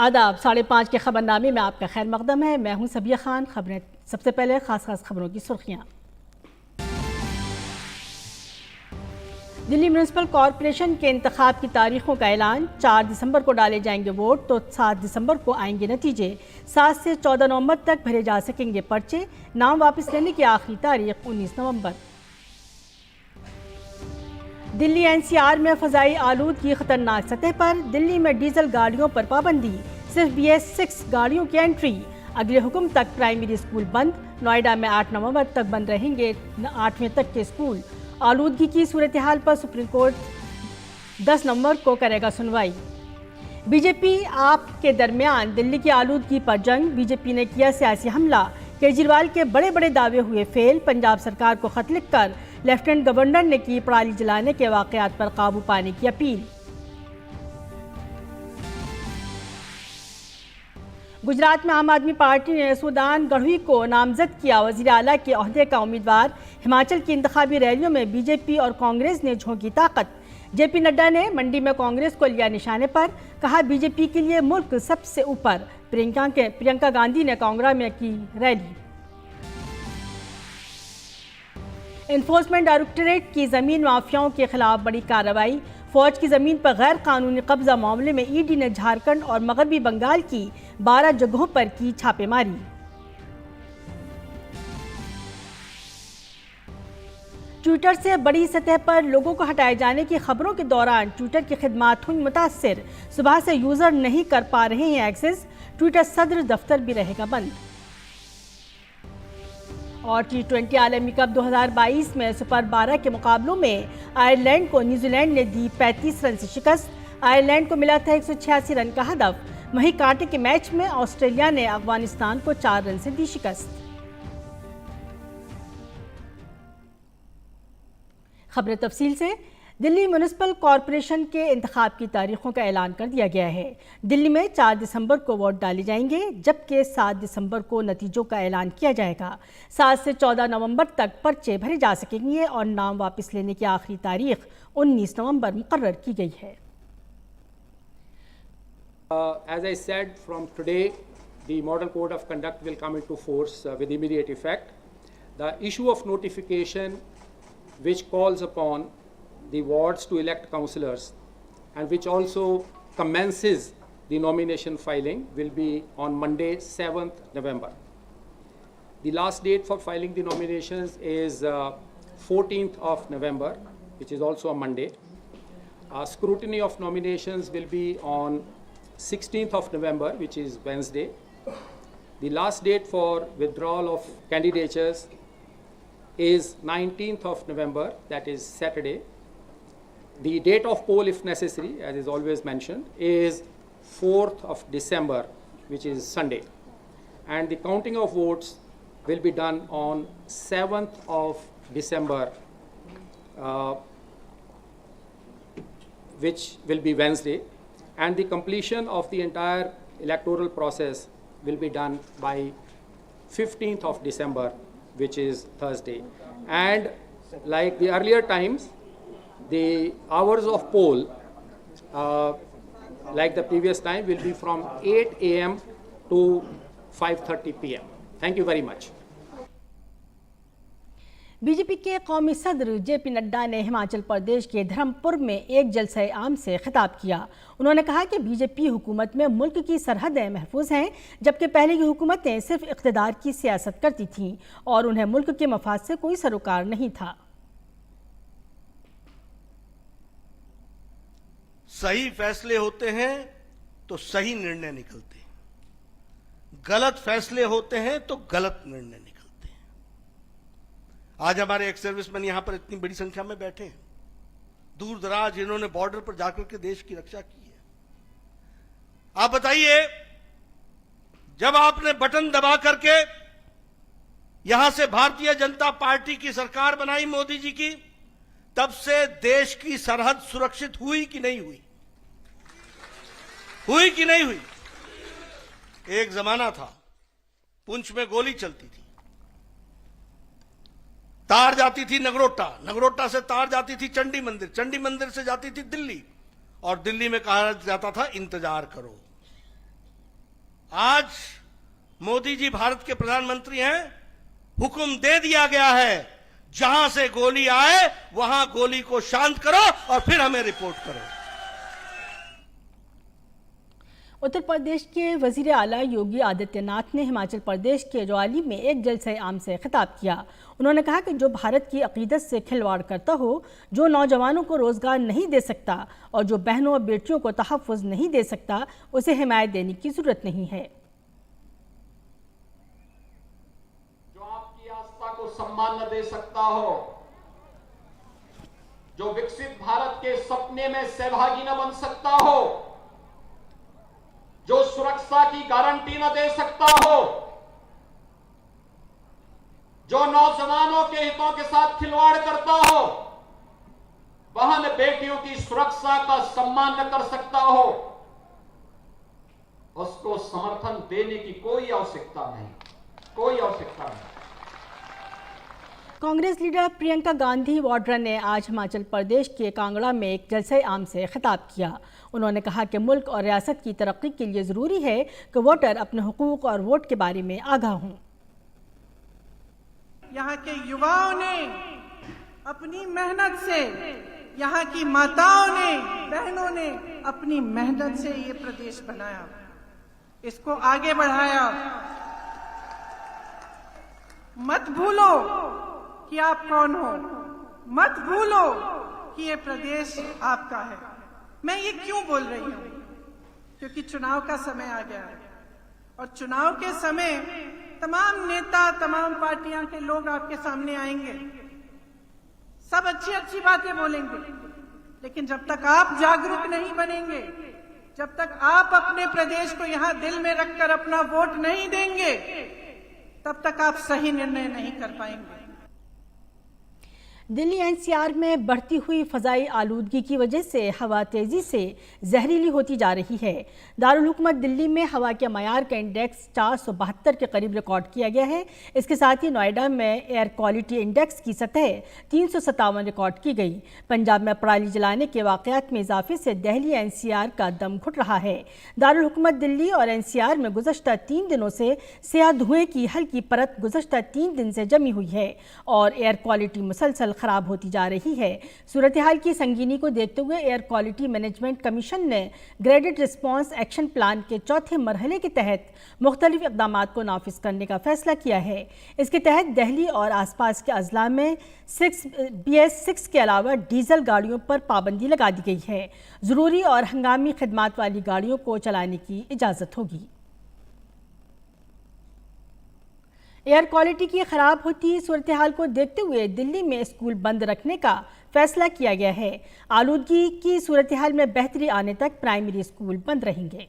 आदाब 5:30 के खबरनामे में आपका खैर मकदम है। मैं हूं सबिया खान। खबरें सबसे पहले खास खबरों की सुर्खियां। दिल्ली म्यूनिसिपल कॉरपोरेशन के इंतखाब की तारीखों का ऐलान। 4 दिसंबर को डाले जाएंगे वोट तो 7 दिसंबर को आएंगे नतीजे। 7 से 14 नवंबर तक भरे जा सकेंगे पर्चे। नाम वापस लेने की आखिरी तारीख 19 नवंबर। दिल्ली एनसीआर में फजाई आलूदगी खतरनाक सतह पर। दिल्ली में डीजल गाड़ियों पर पाबंदी, सिर्फ BS6 गाड़ियों की एंट्री। अगले हुक्म तक प्राइमरी स्कूल बंद। नोएडा में 8 नवंबर तक बंद रहेंगे 8वीं तक के स्कूल। आलूदगी की सूरत हाल पर सुप्रीम कोर्ट 10 नवंबर को करेगा सुनवाई। बीजेपी आप के दरमियान दिल्ली की आलूदगी पर जंग। बीजेपी ने किया सियासी हमला। केजरीवाल के बड़े बड़े दावे हुए फेल। पंजाब सरकार को खत लिखकर लेफ्टिनेंट गवर्नर ने की पराली जलाने के वाकयात पर काबू पाने की अपील। गुजरात में आम आदमी पार्टी ने सुदान गढ़वी को नामजद किया वजीर आला के ओहदे का उम्मीदवार। हिमाचल की इंतखाबी रैलियों में बीजेपी और कांग्रेस ने झोंकी ताकत। जेपी नड्डा ने मंडी में कांग्रेस को लिया निशाने पर, कहा बीजेपी के लिए मुल्क सबसे ऊपर। प्रियंका गांधी ने कांगड़ा में की रैली। एनफोर्समेंट डायरेक्टोरेट की जमीन माफियाओं के खिलाफ बड़ी कार्रवाई। फौज की जमीन पर गैर कानूनी कब्जा मामले में ईडी ने झारखंड और मगरबी बंगाल की 12 जगहों पर की छापेमारी। ट्विटर से बड़ी सतह पर लोगों को हटाए जाने की खबरों के दौरान ट्विटर की खिदमात हुई मुतासिर। सुबह से यूजर नहीं कर पा रहे हैं एक्सेस। ट्विटर सदर दफ्तर भी रहेगा बंद। और T20 आलमी कप 2022 में सुपर 12 के मुकाबलों में आयरलैंड को न्यूजीलैंड ने दी 35 रन से शिकस्त। आयरलैंड को मिला था 186 रन का हदफ। वहीं कांटे के मैच में ऑस्ट्रेलिया ने अफगानिस्तान को 4 रन से दी शिकस्त। खबरें तफसील से। दिल्ली म्यूनिसिपल कॉरपोरेशन के इंतखाब की तारीखों का ऐलान कर दिया गया है। दिल्ली में 4 दिसंबर को वोट डाले जाएंगे, जबकि 7 दिसंबर को नतीजों का ऐलान किया जाएगा। 7 से 14 नवंबर तक पर्चे भरे जा सकेंगे और नाम वापस लेने की आखिरी तारीख 19 नवंबर मुकर्रर की गई है। As I said, from today, the Model Code of Conduct will come into force with immediate effect. The issue of notification, which calls upon the wards to elect councillors and which also commences the nomination filing, will be on Monday, 7th November. The last date for filing the nominations is 14th of November, which is also a Monday. Scrutiny of nominations will be on 16th of November, which is Wednesday. The last date for withdrawal of candidatures is 19th of November, that is Saturday. The date of poll, if necessary, as is always mentioned, is 4th of December, which is Sunday. And the counting of votes will be done on 7th of December, which will be Wednesday. And the completion of the entire electoral process will be done by 15th of December, which is Thursday. And like the earlier times, the hours of poll, like the previous time, will be from 8 a.m. to 5:30 p.m. Thank you very much. BJP के कौमी सदर JP Nadda ने हिमाचल प्रदेश के धर्मपुर में एक जलसे आम से खिताब किया। उन्होंने कहा कि बीजेपी हुकूमत में मुल्क की सरहदें महफूज हैं, जबकि पहले की हुकूमतें सिर्फ इख्तिदार की सियासत करती थीं और उन्हें मुल्क के मफाद से कोई सरोकार नहीं था। सही फैसले होते हैं तो सही निर्णय निकलते हैं, गलत फैसले होते हैं तो गलत निर्णय निकलते हैं। आज हमारे एक्स सर्विसमैन यहां पर इतनी बड़ी संख्या में बैठे हैं, दूर दराज इन्होंने बॉर्डर पर जाकर के देश की रक्षा की है। आप बताइए, जब आपने बटन दबा करके यहां से भारतीय जनता पार्टी की सरकार बनाई मोदी जी की, तब से देश की सरहद सुरक्षित हुई कि नहीं हुई? हुई कि नहीं हुई? एक जमाना था पुंछ में गोली चलती थी, तार जाती थी नगरोटा, नगरोटा से तार जाती थी चंडी मंदिर, चंडी मंदिर से जाती थी दिल्ली, और दिल्ली में कहा जाता था इंतजार करो। आज मोदी जी भारत के प्रधानमंत्री हैं, हुक्म दे दिया गया है, जहां से गोली आए वहां गोली को शांत करो और फिर हमें रिपोर्ट करो। उत्तर प्रदेश के वजीर आला योगी आदित्यनाथ ने हिमाचल प्रदेश के रौली में एक जलसे आम से खिताब किया। उन्होंने कहा कि जो भारत की अकीदत से खिलवाड़ करता हो, जो नौजवानों को रोजगार नहीं दे सकता और जो बहनों और बेटियों को तहफ़्फ़ुज़ नहीं दे सकता, उसे हिमायत देने की जरूरत नहीं है। जो आपकी आस्था को सम्मान न दे सकता हो, जो विकसित भारत के सपने में सहभागी न बन सकता हो, जो सुरक्षा की गारंटी न दे सकता हो, जो नौजवानों के हितों के साथ खिलवाड़ करता हो, बहन बेटियों की सुरक्षा का सम्मान न कर सकता हो, उसको समर्थन देने की कोई आवश्यकता नहीं, कोई आवश्यकता नहीं। कांग्रेस लीडर प्रियंका गांधी वाड्रा ने आज हिमाचल प्रदेश के कांगड़ा में एक जलसे आम से खिताब किया। उन्होंने कहा कि मुल्क और रियासत की तरक्की के लिए ज़रूरी है कि वोटर अपने हुकूक और वोट के बारे में आगाह हों। यहाँ के युवाओं ने अपनी मेहनत से, यहाँ की माताओं ने, बहनों ने अपनी मेहनत से ये प्रदेश बनाया, इसको आगे बढ़ाया। मत भूलो कि आप कौन हो, मत भूलो कि ये प्रदेश आपका है। मैं ये क्यों बोल रही हूं? क्योंकि चुनाव का समय आ गया है और चुनाव के समय तमाम नेता, तमाम पार्टियां के लोग आपके सामने आएंगे, सब अच्छी अच्छी बातें बोलेंगे, लेकिन जब तक आप जागरूक नहीं बनेंगे, जब तक आप अपने प्रदेश को यहां दिल में रखकर अपना वोट नहीं देंगे, तब तक आप सही निर्णय नहीं कर पाएंगे। दिल्ली एनसीआर में बढ़ती हुई फ़ज़ाई आलूदगी की वजह से हवा तेज़ी से जहरीली होती जा रही है। दारुल हुकूमत दिल्ली में हवा के मयार का इंडेक्स 472 के करीब रिकॉर्ड किया गया है। इसके साथ ही नोएडा में एयर क्वालिटी इंडेक्स की सतह 357 रिकॉर्ड की गई। पंजाब में पराली जलाने के वाक़यात में इजाफे से दिल्ली एनसीआर का दम घुट रहा है। दारुल हुकूमत दिल्ली और एनसीआर में गुज़श्ता 3 दिनों से स्याह धुएँ की हल्की परत गुज़श्ता 3 दिन से जमी हुई है और एयर क्वालिटी मुसलसल खराब होती जा रही है। सूरत हाल की संगीनी को देखते हुए एयर क्वालिटी मैनेजमेंट कमीशन ने ग्रेडेड रिस्पांस एक्शन प्लान के चौथे मरहले के तहत मुख्तलिफ इक़दामात को नाफिज करने का फैसला किया है। इसके तहत दिल्ली और आसपास के अजला में BS6 के अलावा डीजल गाड़ियों पर पाबंदी लगा दी गई है। ज़रूरी और हंगामी खिदमात वाली गाड़ियों को चलाने की इजाज़त होगी। एयर क्वालिटी की खराब होती सूरत हाल को देखते हुए दिल्ली में स्कूल बंद रखने का फैसला किया गया है। आलूदगी की सूरत हाल में बेहतरी आने तक प्राइमरी स्कूल बंद रहेंगे।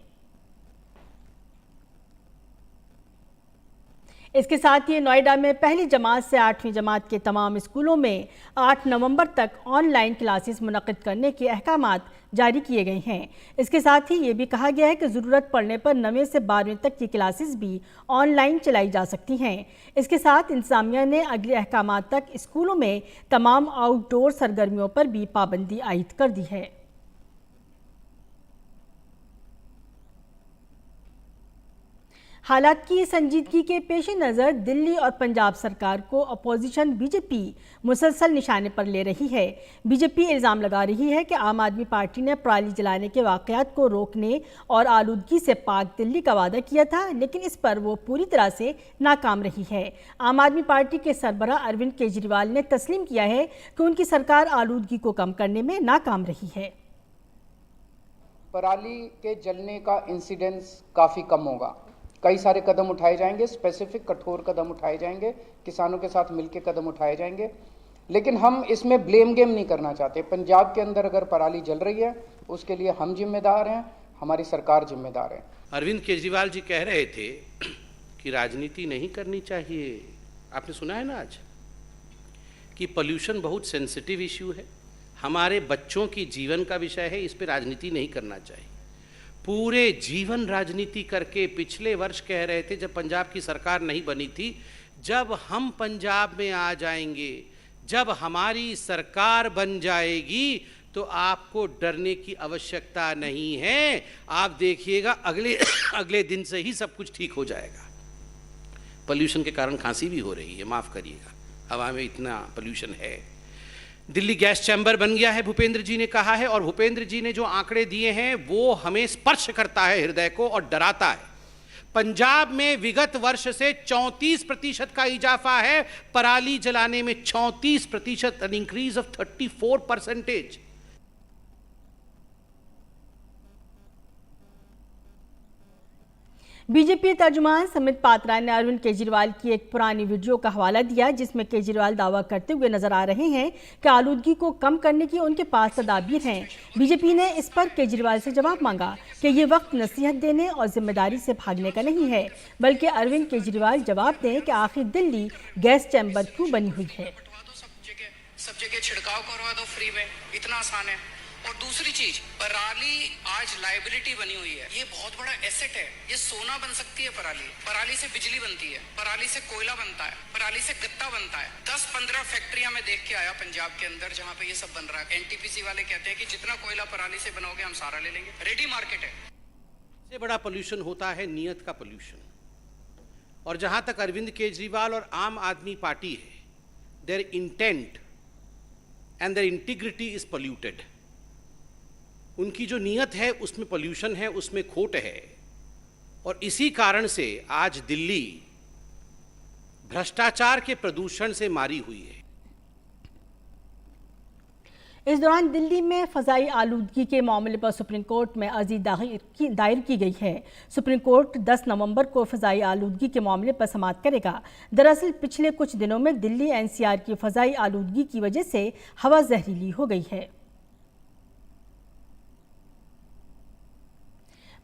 इसके साथ ही नोएडा में पहली जमात से 8वीं जमात के तमाम स्कूलों में 8 नवंबर तक ऑनलाइन क्लासेस मुनक़िद करने के अहकामात जारी किए गए हैं। इसके साथ ही ये भी कहा गया है कि ज़रूरत पड़ने पर 9वीं से 12वीं तक की क्लासेस भी ऑनलाइन चलाई जा सकती हैं। इसके साथ इंतज़ामिया ने अगले अहकामात तक स्कूलों में तमाम आउटडोर सरगर्मियों पर भी पाबंदी आयद कर दी है। हालात की संजीदगी के पेश नज़र दिल्ली और पंजाब सरकार को अपोजिशन बीजेपी मुसलसल निशाने पर ले रही है। बीजेपी इल्ज़ाम लगा रही है कि आम आदमी पार्टी ने पराली जलाने के वाक़यात को रोकने और आलूदगी से पाक दिल्ली का वादा किया था, लेकिन इस पर वो पूरी तरह से नाकाम रही है। आम आदमी पार्टी के सरबराह अरविंद केजरीवाल ने तस्लीम किया है कि उनकी सरकार आलूदगी को कम करने में नाकाम रही है। पराली के जलने का इंसिडेंस काफ़ी कम होगा। कई सारे कदम उठाए जाएंगे, स्पेसिफिक कठोर कदम उठाए जाएंगे, किसानों के साथ मिलकर कदम उठाए जाएंगे, लेकिन हम इसमें ब्लेम गेम नहीं करना चाहते। पंजाब के अंदर अगर पराली जल रही है उसके लिए हम जिम्मेदार हैं, हमारी सरकार जिम्मेदार है। अरविंद केजरीवाल जी कह रहे थे कि राजनीति नहीं करनी चाहिए। आपने सुना है ना आज कि पोल्यूशन बहुत सेंसिटिव इश्यू है, हमारे बच्चों की जीवन का विषय है, इस पर राजनीति नहीं करना चाहिए। पूरे जीवन राजनीति करके पिछले वर्ष कह रहे थे, जब पंजाब की सरकार नहीं बनी थी, जब हम पंजाब में आ जाएंगे, जब हमारी सरकार बन जाएगी, तो आपको डरने की आवश्यकता नहीं है। आप देखिएगा अगले दिन से ही सब कुछ ठीक हो जाएगा। पोल्यूशन के कारण खांसी भी हो रही है, माफ करिएगा, हवा में इतना पोल्यूशन है। दिल्ली गैस चैम्बर बन गया है, भूपेंद्र जी ने कहा है, और भूपेंद्र जी ने जो आंकड़े दिए हैं वो हमें स्पर्श करता है हृदय को और डराता है। पंजाब में विगत वर्ष से 34% का इजाफा है, पराली जलाने में 34%, एन इंक्रीज ऑफ 34%। बीजेपी तर्जुमान समित पात्रा ने अरविंद केजरीवाल की एक पुरानी वीडियो का हवाला दिया, जिसमें केजरीवाल दावा करते हुए नजर आ रहे हैं कि आलूदगी को कम करने की उनके पास तदाबीर हैं। बीजेपी ने इस पर केजरीवाल से जवाब मांगा कि ये वक्त नसीहत देने और जिम्मेदारी से भागने का नहीं है, बल्कि अरविंद केजरीवाल जवाब दें कि आखिर दिल्ली गैस चैम्बर क्यों बनी हुई है। सब जगह छिड़काव करवा दो फ्री में, इतना आसान है। और दूसरी चीज, पराली आज लायबिलिटी बनी हुई है, ये बहुत बड़ा एसेट है, ये सोना बन सकती है। पराली से बिजली बनती है, पराली से कोयला बनता है, पराली से गत्ता बनता है। 10-15 फैक्ट्रियां मैं देख के आया पंजाब के अंदर जहां पे ये सब बन रहा है। एनटीपीसी वाले कहते हैं कि जितना कोयला पराली से बनाओगे हम सारा ले लेंगे, रेडी मार्केट है। सबसे बड़ा पोल्यूशन होता है नियत का पोल्यूशन, और जहां तक अरविंद केजरीवाल और आम आदमी पार्टी है, their intent and their integrity is polluted. उनकी जो नीयत है उसमें पोल्यूशन है, उसमें खोट है, और इसी कारण से आज दिल्ली भ्रष्टाचार के प्रदूषण से मारी हुई है। इस दौरान दिल्ली में फजाई आलूदगी के मामले पर सुप्रीम कोर्ट में अर्जी दायर की गई है। सुप्रीम कोर्ट 10 नवंबर को फजाई आलूदगी के मामले पर समाअत करेगा। दरअसल पिछले कुछ दिनों में दिल्ली एनसीआर की फजाई आलूदगी की वजह से हवा जहरीली हो गई है।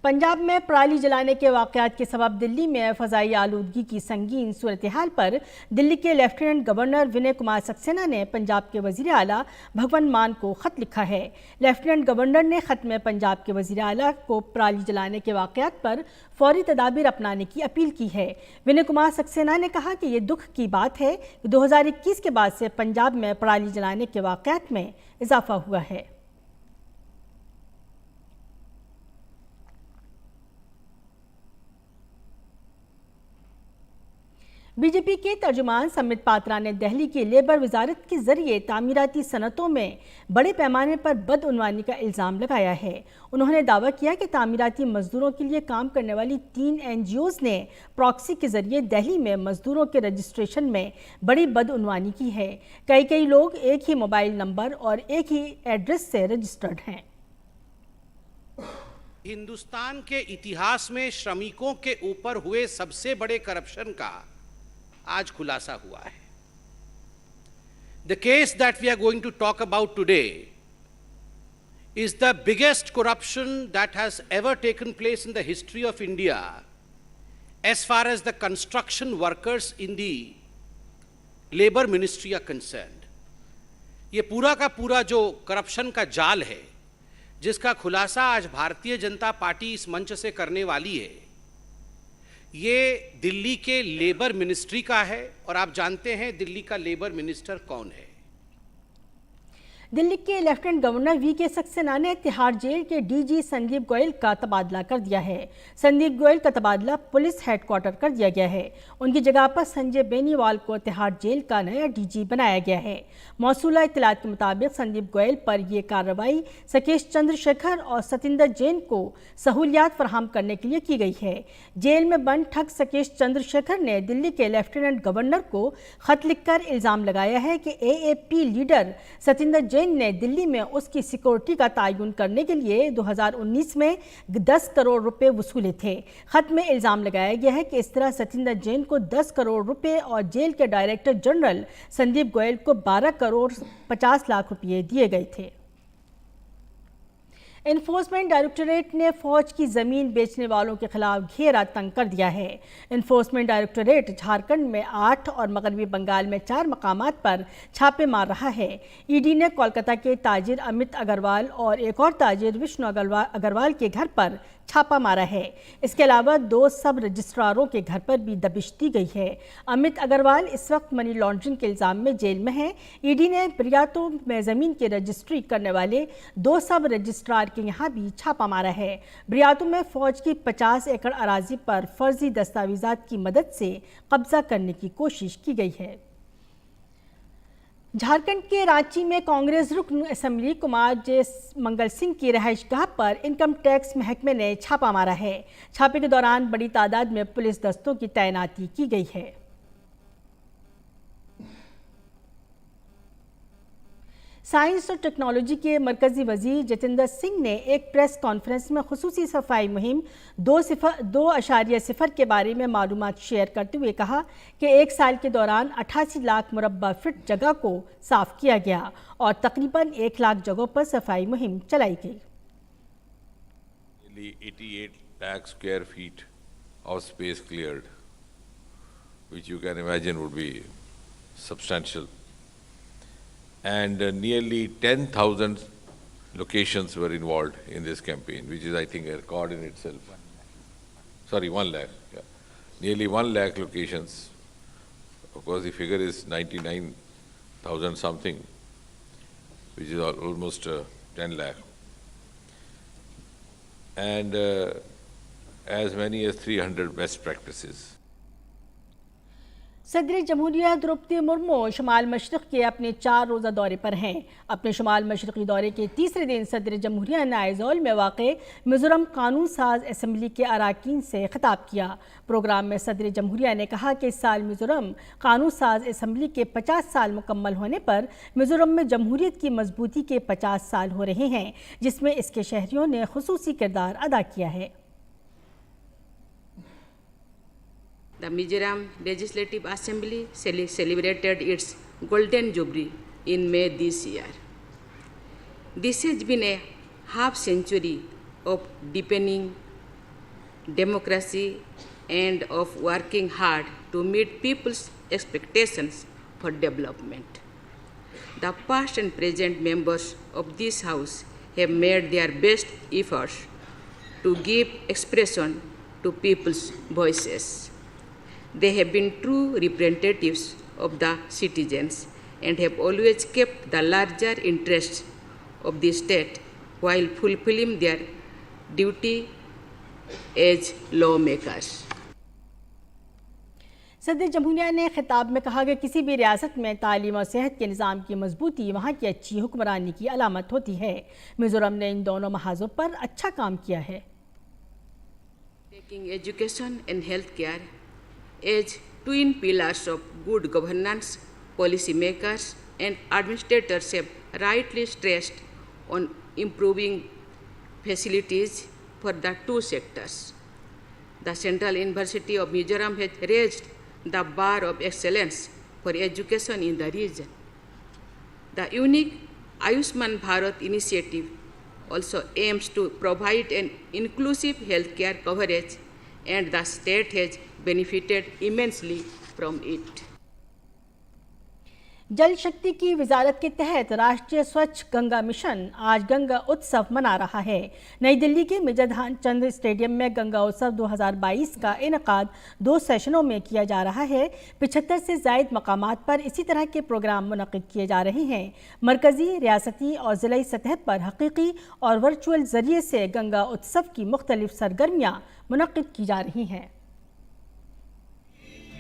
पंजाब में पराली जलाने के वाक़यात के सबब दिल्ली में फ़ज़ाई आलूदगी की संगीन सूरत हाल पर दिल्ली के लेफ्टिनेंट गवर्नर विनय कुमार सक्सेना ने पंजाब के वज़ीर आला भगवंत मान को ख़त लिखा है। लेफ्टिनेंट गवर्नर ने ख़त में पंजाब के वज़ीर आला को पराली जलाने के वाक़यात पर फौरी तदाबीर अपनाने की अपील की है। विनय कुमार सक्सेना ने कहा कि ये दुख की बात है कि 2021 के बाद से पंजाब में पराली जलाने के वाक़यात में इजाफा हुआ है। बीजेपी के तर्जुमान समित पात्रा ने दिल्ली की लेबर वजारत के जरिए तामीराती सनतों में बड़े पैमाने पर बदउनवानी का इल्ज़ाम लगाया है। उन्होंने दावा किया कि तामीराती मजदूरों के लिए काम करने वाली 3 NGOs ने प्रॉक्सी के जरिए दिल्ली में मजदूरों के रजिस्ट्रेशन में बड़ी बदउनवानी की है। कई लोग एक ही मोबाइल नंबर और एक ही एड्रेस से रजिस्टर्ड हैं। हिंदुस्तान के इतिहास में श्रमिकों के ऊपर हुए सबसे बड़े करप्शन का आज खुलासा हुआ है। The case that we are going to talk about today is the biggest corruption that has ever taken place in the history of India as far as the construction workers in the labor ministry are concerned. ये पूरा का पूरा जो corruption का जाल है, जिसका खुलासा आज भारतीय जनता पार्टी इस मंच से करने वाली है, ये दिल्ली के लेबर मिनिस्ट्री का है। और आप जानते हैं दिल्ली का लेबर मिनिस्टर कौन है? दिल्ली के लेफ्टिनेंट गवर्नर वीके सक्सेना ने तिहाड़ जेल के डीजी संदीप गोयल का तबादला कर दिया है। संदीप गोयल का तबादला पुलिस हेडक्वार्टर कर दिया गया है। उनकी जगह पर संजय बेनीवाल को तिहाड़ जेल का नया डीजी बनाया गया है। मौसूला इत्तलात के मुताबिक संदीप गोयल पर यह कार्रवाई सकेश चंद्रशेखर और सतिंदर जैन को सहूलियात फराहम करने के लिए की गई है। जेल में बंद ठग सकेश चंद्रशेखर ने दिल्ली के लेफ्टिनेंट गवर्नर को खत लिखकर इल्ज़ाम लगाया है कि AAP लीडर सतिंदर जैन ने दिल्ली में उसकी सिक्योरिटी का तयन करने के लिए 2019 में 10 करोड़ रुपए वसूले थे। खत में इल्ज़ाम लगाया गया है कि इस तरह सतिंदर जैन को 10 करोड़ रुपए और जेल के डायरेक्टर जनरल संदीप गोयल को 12 करोड़ 50 लाख रुपए दिए गए थे। एनफोर्समेंट डायरेक्टोरेट ने फौज की जमीन बेचने वालों के खिलाफ घेरा तंग कर दिया है। एनफोर्समेंट डायरेक्टोरेट झारखंड में 8 और मगरबी बंगाल में 4 मकामात पर छापे मार रहा है। ईडी ने कोलकाता के ताजिर अमित अग्रवाल और एक और ताजिर विष्णु अग्रवाल के घर पर छापा मारा है। इसके अलावा 2 सब रजिस्ट्रारों के घर पर भी दबिश दी गई है। अमित अग्रवाल इस वक्त मनी लॉन्ड्रिंग के इल्जाम में जेल में हैं। ईडी ने ब्रियातो में ज़मीन की रजिस्ट्री करने वाले 2 सब रजिस्ट्रार के यहाँ भी छापा मारा है। ब्रियातो में फौज की 50 एकड़ अराजी पर फर्जी दस्तावेजात की मदद से कब्जा करने की कोशिश की गई है। झारखंड के रांची में कांग्रेस रुकन असेंबली कुमार जे मंगल सिंह की रहायशगाह पर इनकम टैक्स महकमे ने छापा मारा है। छापे के दौरान बड़ी तादाद में पुलिस दस्तों की तैनाती की गई है। साइंस और टेक्नोलॉजी के मरकजी वजीर जितेंद्र सिंह ने एक प्रेस कॉन्फ्रेंस में खुसूसी सफाई मुहिम 2.0 के बारे में मालूमात शेयर करते हुए कहा कि 1 साल के दौरान 88 लाख मुरब्बा फीट जगह को साफ किया गया और तकरीबन 1 लाख जगहों पर सफाई मुहिम चलाई गई। 88 lakh square feet of space cleared, which you can imagine would be substantial. And nearly 10,000 locations were involved in this campaign, which is, I think, a record in itself. Sorry, 1 lakh. Yeah. Nearly 1 lakh locations. Of course, the figure is 99,000 something, which is almost 10 lakh. And as many as 300 best practices. सदर जमहूरिया द्रौपदी मुर्मू शुमाल मशरक़ के अपने 4 रोज़ा दौरे पर हैं। अपने शुमाल मशरक़ी दौरे के तीसरे दिन सदर जमहूरिया ने आइज़ोल में वाक़ मिज़ोरम कानून साज असम्बली के अरकान से खिताब किया। प्रोग्राम में सदर जमहूरिया ने कहा कि इस साल मिज़ोरम कानून साज असम्बली के 50 साल मुकम्मल होने पर मिज़ोरम में जमहूरियत की मजबूती के 50 साल हो रहे हैं, जिसमें इसके शहरियों ने खुसूसी किरदार अदा किया है। The Mizoram Legislative Assembly celebrated its Golden Jubilee in May this year. This has been a half century of deepening democracy and of working hard to meet people's expectations for development. The past and present members of this House have made their best efforts to give expression to people's voices. They have been true representatives of the citizens and have always kept the larger interests of the state while fulfilling their duty as lawmakers. सदर जमहूरिया ने खिताब में कहा कि किसी भी रियासत में तालीम और सेहत के निज़ाम की मजबूती वहाँ की अच्छी हुक्मरानी की अलामत होती है। मिज़ोरम ने इन दोनों महाजों पर अच्छा काम किया है। Taking education and healthcare as twin pillars of good governance, policymakers and administrators have rightly stressed on improving facilities for the 2 sectors. The Central University of Mizoram has raised the bar of excellence for education in the region. The unique Ayushman Bharat initiative also aims to provide an inclusive healthcare coverage, and the state has benefited immensely from it. जल शक्ति की वजारत के तहत राष्ट्रीय स्वच्छ Ganga mission आज गंगा उत्सव मना रहा है। नई दिल्ली के मेजर ध्यानचंद स्टेडियम में गंगा उत्सव 2022 का इनेकाद 2 सेशनों में किया जा रहा है। 75 से ज़ायद मकामात पर इसी तरह के प्रोग्राम मुनक़िद किए जा रहे हैं। मरकज़ी, रियासती और ज़िलाई सतह पर हकीकी और वर्चुअल ज़रिए से गंगा उत्सव की मुख्तलिफ सरगर्मियाँ मुनक़िद की जा रही हैं।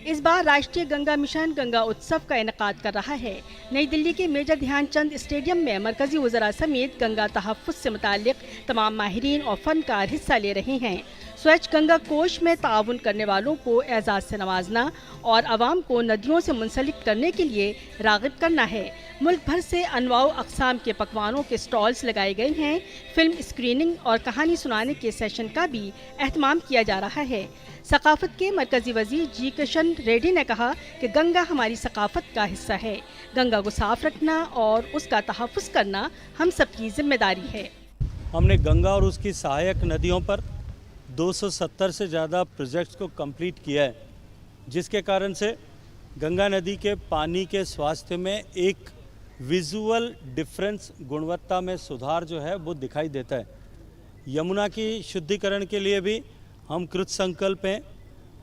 इस बार राष्ट्रीय गंगा मिशन गंगा उत्सव का इनेकाद कर रहा है। नई दिल्ली के मेजर ध्यानचंद स्टेडियम में मरकजी वज़रा समेत गंगा तहफ़्फ़ुज़ से मुताल्लिक़ तमाम माहिरीन और फ़नकार हिस्सा ले रहे हैं। स्वच्छ गंगा कोष में ताउन करने वालों को एजाज़ से नवाजना और आवाम को नदियों से मुंसलिक करने के लिए राग़िब करना है। मुल्क भर से अनवाउ अक़साम के पकवानों के स्टॉल्स लगाए गए हैं। फिल्म स्क्रीनिंग और कहानी सुनाने के सेशन का भी एहतमाम किया जा रहा है। सकाफत के मरकजी वजीर जी किशन रेड्डी ने कहा कि गंगा हमारी सकाफत का हिस्सा है। गंगा को साफ रखना और उसका तहफ़्फ़ुज़ करना हम सबकी जिम्मेदारी है। हमने गंगा और उसकी सहायक नदियों पर 270 से ज़्यादा प्रोजेक्ट्स को कंप्लीट किया है, जिसके कारण से गंगा नदी के पानी के स्वास्थ्य में एक विजुअल डिफरेंस, गुणवत्ता में सुधार जो है वो दिखाई देता है। यमुना की शुद्धिकरण के लिए भी हम कृत संकल्प हैं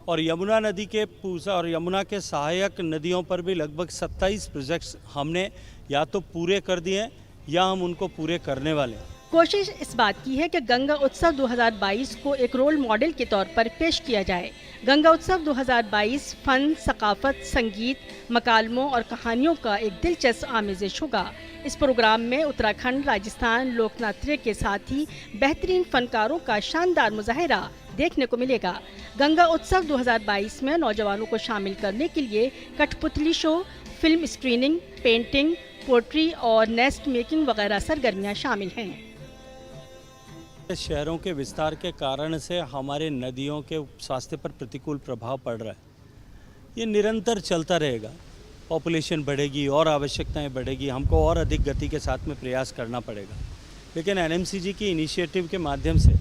और यमुना नदी के पूसा और यमुना के सहायक नदियों पर भी लगभग 27 प्रोजेक्ट्स हमने या तो पूरे कर दिए हैं या हम उनको पूरे करने वाले हैं। कोशिश इस बात की है कि गंगा उत्सव 2022 को एक रोल मॉडल के तौर पर पेश किया जाए। गंगा उत्सव 2022 फन, सकाफत, संगीत, मकालमों और कहानियों का एक दिलचस्प आमेज़श होगा। इस प्रोग्राम में उत्तराखंड, राजस्थान, लोकनाट्य के साथ ही बेहतरीन फनकारों का शानदार मुजाहिरा देखने को मिलेगा। गंगा उत्सव 2022 में नौजवानों को शामिल करने के लिए कठपुतली show, film screening, painting, poetry और नेस्ट मेकिंग वगैरह सरगर्मियां शामिल हैं। शहरों के विस्तार के कारण से हमारे नदियों के स्वास्थ्य पर प्रतिकूल प्रभाव पड़ रहा है। ये निरंतर चलता रहेगा। पॉपुलेशन बढ़ेगी और आवश्यकताएं बढ़ेगी, हमको और अधिक गति के साथ में प्रयास करना पड़ेगा। लेकिन एनएमसीजी की इनिशिएटिव के माध्यम से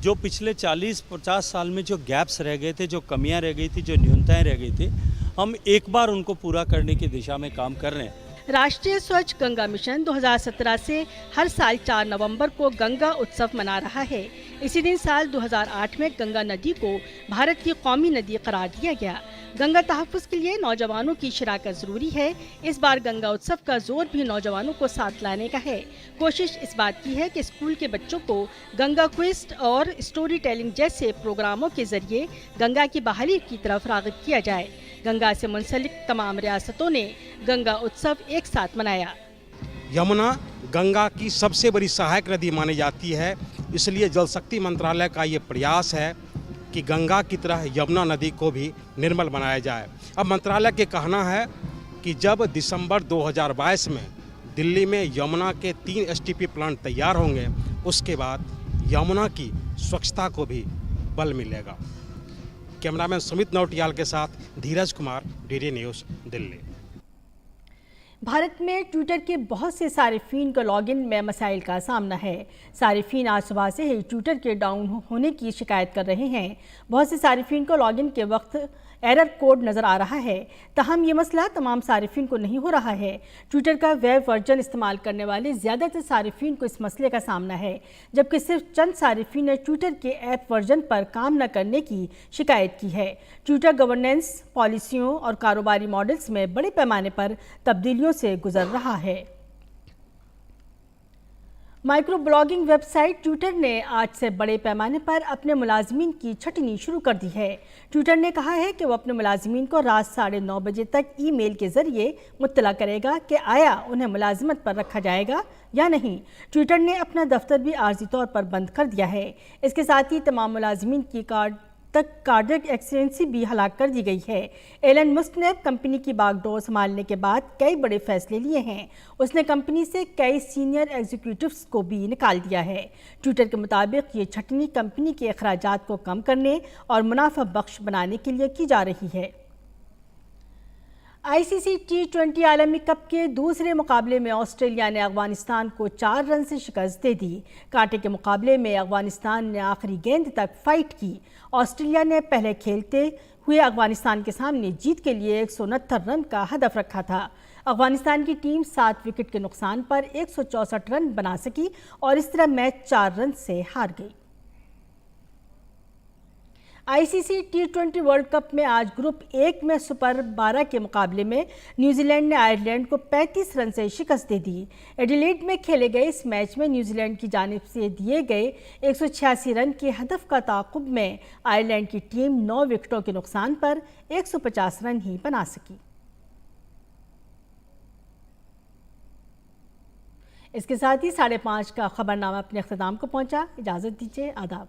जो पिछले 40-50 साल में जो गैप्स रह गए थे, जो कमियां रह गई थी, जो न्यूनताएं रह गई थी, हम एक बार उनको पूरा करने की दिशा में काम कर रहे हैं। राष्ट्रीय स्वच्छ गंगा मिशन 2017 से हर साल 4 नवंबर को गंगा उत्सव मना रहा है। इसी दिन साल 2008 में गंगा नदी को भारत की कौमी नदी करार दिया गया। गंगा तहफ़्फ़ुज़ के लिए नौजवानों की शराकत ज़रूरी है। इस बार गंगा उत्सव का जोर भी नौजवानों को साथ लाने का है। कोशिश इस बात की है कि स्कूल के बच्चों को गंगा क्विज़ और स्टोरी टेलिंग जैसे प्रोग्रामों के जरिए गंगा की बहाली की तरफ राग़िब किया जाए। गंगा से मुंसलिक तमाम रियासतों ने गंगा उत्सव एक साथ मनाया। यमुना गंगा की सबसे बड़ी सहायक नदी मानी जाती है, इसलिए जल शक्ति मंत्रालय का ये प्रयास है कि गंगा की तरह यमुना नदी को भी निर्मल बनाया जाए। अब मंत्रालय के कहना है कि जब दिसंबर 2022 में दिल्ली में यमुना के 3 एसटीपी प्लांट तैयार होंगे, उसके बाद यमुना की स्वच्छता को भी बल मिलेगा। कैमरामैन सुमित नौटियाल के साथ धीरज कुमार, डीडी न्यूज़, दिल्ली। भारत में ट्विटर के बहुत से सारिफीन को लॉगिन में मसाइल का सामना है। सारिफीन आज सुबह से ही ट्विटर के डाउन होने की शिकायत कर रहे हैं। बहुत से सारिफीन को लॉगिन के वक्त एरर कोड नज़र आ रहा है। तहम ये मसला तमाम सारिफीन को नहीं हो रहा है। ट्विटर का वेब वर्जन इस्तेमाल करने वाले ज़्यादातर सारिफीन को इस मसले का सामना है, जबकि सिर्फ चंद सारिफीन ने ट्विटर के ऐप वर्जन पर काम न करने की शिकायत की है। ट्विटर गवर्नेंस पॉलिसियों और कारोबारी मॉडल्स में बड़े पैमाने पर तब्दीलियों से गुजर रहा है। माइक्रो ब्लॉगिंग वेबसाइट ट्विटर ने आज से बड़े पैमाने पर अपने मुलाजमीन की छटनी शुरू कर दी है। ट्विटर ने कहा है कि वो अपने मुलाजमीन को रात 9:30 बजे तक ईमेल के जरिए मुत्तला करेगा कि आया उन्हें मुलाजमत पर रखा जाएगा या नहीं। ट्विटर ने अपना दफ्तर भी आर्जी तौर पर बंद कर दिया है। इसके साथ ही तमाम मुलाजमीन की कार्डियक एक्सीडेंसी भी हलाक कर दी गई है। एलन मस्क ने कंपनी की बागडोर संभालने के बाद कई बड़े फैसले लिए हैं। उसने कंपनी से कई सीनियर एग्जीक्यूटिव्स को भी निकाल दिया है। ट्विटर के मुताबिक ये छटनी कंपनी के अखराजात को कम करने और मुनाफा बख्श बनाने के लिए की जा रही है। आईसीसी T20 आलमी कप के दूसरे मुकाबले में ऑस्ट्रेलिया ने अफगानिस्तान को 4 रन से शिकस्त दे दी। कांटे के मुकाबले में अफगानिस्तान ने आखिरी गेंद तक फाइट की। ऑस्ट्रेलिया ने पहले खेलते हुए अफगानिस्तान के सामने जीत के लिए 169 रन का हदफ रखा था। अफगानिस्तान की टीम 7 विकेट के नुकसान पर 164 रन बना सकी और इस तरह मैच 4 रन से हार गई। आईसीसी T20 वर्ल्ड कप में आज ग्रुप 1 में सुपर 12 के मुकाबले में न्यूजीलैंड ने आयरलैंड को 35 रन से शिकस्त दे दी। एडिलेड में खेले गए इस मैच में न्यूजीलैंड की जानिब से दिए गए 186 रन के हदफ का ताक़ुब में आयरलैंड की टीम 9 विकेटों के नुकसान पर 150 रन ही बना सकी। इसके साथ ही 5:30 का खबरनामा अपने अख्ताम को पहुंचा। इजाज़त दीजिए, आदाब।